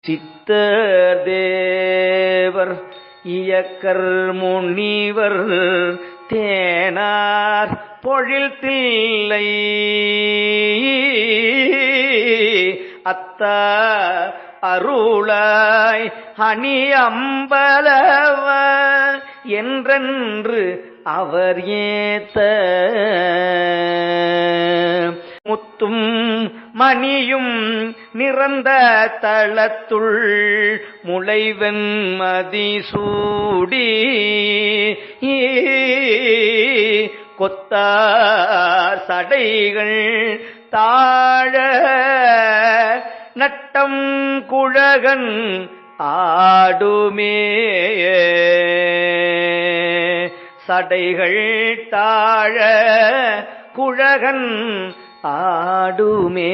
சித்தர் தேவர் இயக்கர் முனிவர் தேனார் பொழில் தில்லை அத்தா அருளாய் அணி அம்பலவ என்றென்று அவர் ஏத்த முத்தும் மணியும் நிறந்த தளத்துள் முளைவெண் மதிசூடி கொத்தார் சடைகள் தாழ நட்டம் குழகன் ஆடுமே சடைகள் தாழ குழகன் ஆடுமே.